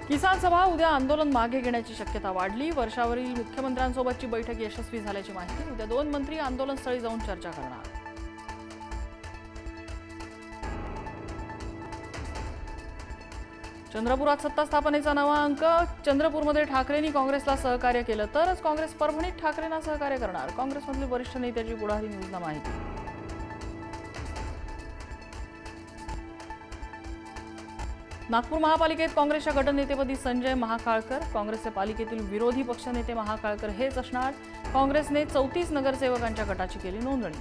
किसान सभा उद्या आंदोलन मागे घेण्याची शक्यता वाढली। वर्षावरील मुख्यमंत्र्यांसोबतची बैठक यशस्वी झाल्याची माहिती। उद्या 2 मंत्री आंदोलनस्थळी जाऊन चर्चा करणार। चंद्रपुरात सत्ता स्थापनेचा नवा अंक। चंद्रपूरमध्ये ठाकरेंनी काँग्रेसला सहकार्य केलं तरच काँग्रेस परभणीत ठाकरेंना सहकार्य करणार। काँग्रेसमधील वरिष्ठ नेत्याची पुढारी न्यूजला माहिती। नागपूर महापालिकेत काँग्रेसच्या गटनेतेपदी संजय महाकाळकर। काँग्रेसचे पालिकेतील विरोधी पक्षनेते महाकाळकर हेच असणार। काँग्रेसने 34 नगरसेवकांच्या गटाची केली नोंदणी।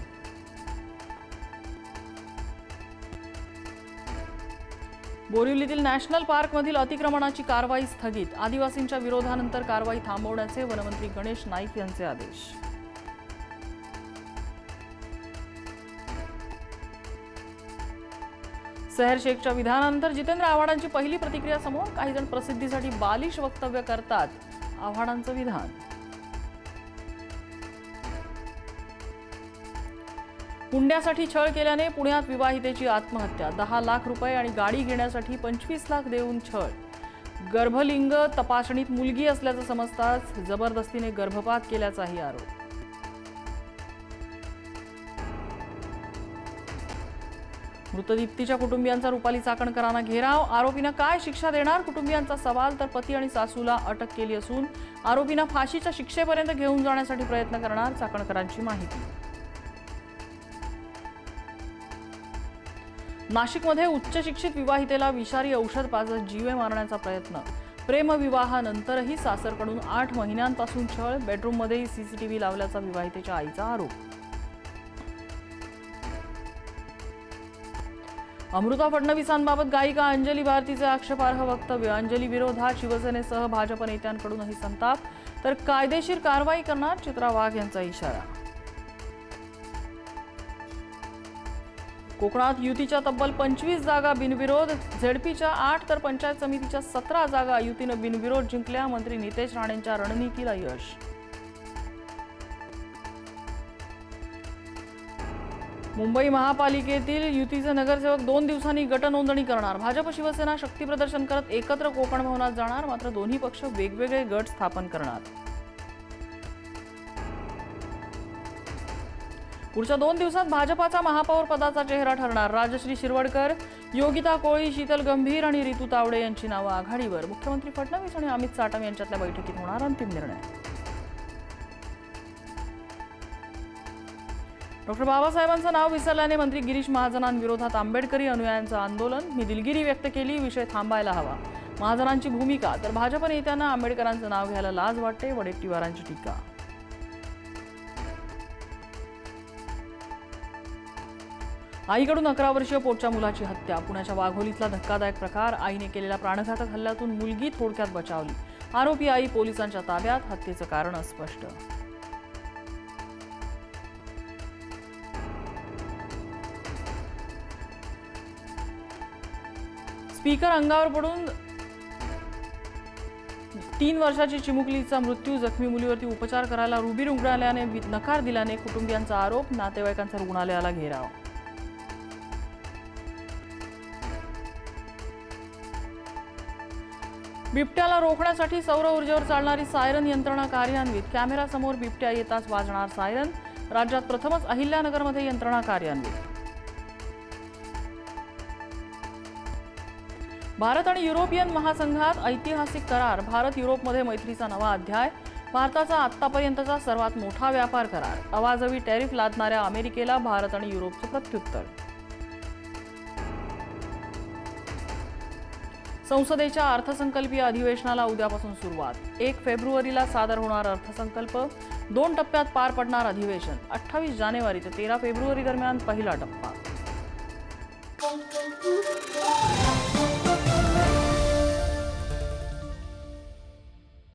बोरिवलीतील नॅशनल पार्कमधील अतिक्रमणाची कारवाई स्थगित। आदिवासींच्या विरोधानंतर कारवाई थांबवण्याचे वनमंत्री गणेश नाईक यांचे आदेश। सहर शेखच्या विधानानंतर जितेंद्र आव्हाडांची पहिली प्रतिक्रिया समोर। काही जण प्रसिद्धीसाठी बालिश वक्तव्य करतात, आव्हाडांचं विधान। हुंड्यासाठी छळ केल्याने पुण्यात विवाहितेची आत्महत्या। 10 लाख रुपये आणि गाडी घेण्यासाठी 25 लाख देऊन छळ। गर्भलिंग तपासणीत मुलगी असल्याचं समजताच जबरदस्तीने गर्भपात केल्याचाही आरोप। मृत दीप्तीच्या कुटुंबियांचा रुपाली चाकणकरांना घेराव। आरोपींना काय शिक्षा देणार, कुटुंबियांचा सवाल। तर पती आणि सासूला अटक केली असून आरोपींना फाशीच्या शिक्षेपर्यंत घेऊन जाण्यासाठी प्रयत्न करणार, चाकणकरांची माहिती। नाशिकमध्ये उच्च शिक्षित विवाहितेला विषारी औषध पाजत जीवे मारण्याचा प्रयत्न। प्रेमविवाहानंतरही सासरकडून 8 महिन्यांपासून छळ। बेडरूममध्येही सीसीटीव्ही लावल्याचा विवाहितेच्या आईचा आरोप। अमृता फडणवीसांबाबत गायिका अंजली भारतीचे आक्षेपार्ह वक्तव्य। अंजली विरोधात शिवसेनेसह भाजप नेत्यांकडूनही संताप। तर कायदेशीर कारवाई करणार, चित्रा वाघ यांचा इशारा। कोकणात युतीच्या तब्बल 25 जागा बिनविरोध। झेडपीच्या 8 तर पंचायत समितीच्या 17 जागा युतीनं बिनविरोध जिंकल्या। मंत्री नितेश राणेंच्या रणनीतीला यश। मुंबई महापालिकेतील युतीचे नगरसेवक 2 दिवसांनी गटनोंदणी करणार। भाजप शिवसेना शक्तीप्रदर्शन करत एकत्र कोकण भवनात जाणार, मात्र दोन्ही पक्ष वेगवेगळे गट स्थापन करणार। पुढच्या 2 दिवसात भाजपाचा महापौर पदाचा चेहरा ठरणार। राजश्री शिरवडकर, योगिता कोळी, शीतल गंभीर आणि रितू तावडे यांची नावं आघाडीवर। मुख्यमंत्री फडणवीस आणि अमित साटम यांच्यातल्या बैठकीत होणार अंतिम निर्णय। डॉक्टर बाबासाहेबांचं नाव विसरल्याने मंत्री गिरीश महाजनांविरोधात आंबेडकरी अनुयायांचं आंदोलन। मी दिलगिरी व्यक्त केली, विषय थांबायला हवा, महाजनांची भूमिका। तर भाजप नेत्यांना आंबेडकरांचं नाव घ्यायला लाज वाटते, वडेट्टीवारांची टीका। आईकडून 11 वर्षीय पोटच्या मुलाची हत्या। पुण्याच्या वाघोलीतला धक्कादायक प्रकार। आईने केलेल्या प्राणघातक हल्ल्यातून मुलगी थोडक्यात बचावली। आरोपी आई पोलिसांच्या ताब्यात, हत्येचं कारण अस्पष्ट। स्पीकर अंगावर पडून 3 वर्षाची चिमुकलीचा मृत्यू। जखमी मुलीवरती उपचार करायला रुबी रुग्णालयाने नकार दिल्याने कुटुंबियांचा आरोप। नातेवाईकांचा रुग्णालयाला घेराव। बिबट्याला रोखण्यासाठी सौर ऊर्जेवर चालणारी सायरन यंत्रणा कार्यान्वित। कॅमेरासमोर बिबट्या येताच वाजणार सायरन। राज्यात प्रथमच अहिल्यानगरमध्ये यंत्रणा कार्यान्वित। भारत आणि युरोपियन महासंघात ऐतिहासिक करार। भारत युरोपमध्ये मैत्रीचा नवा अध्याय। भारताचा आतापर्यंतचा सर्वात मोठा व्यापार करार। अवाजवी टॅरिफ लादणाऱ्या अमेरिकेला भारत आणि युरोपचं प्रत्युत्तर। संसदेच्या अर्थसंकल्पीय अधिवेशनाला उद्यापासून सुरुवात। 1 फेब्रुवारीला सादर होणार अर्थसंकल्प। 2 टप्प्यात पार पडणार अधिवेशन। 28 जानेवारी ते 13 फेब्रुवारी दरम्यान पहिला टप्पा।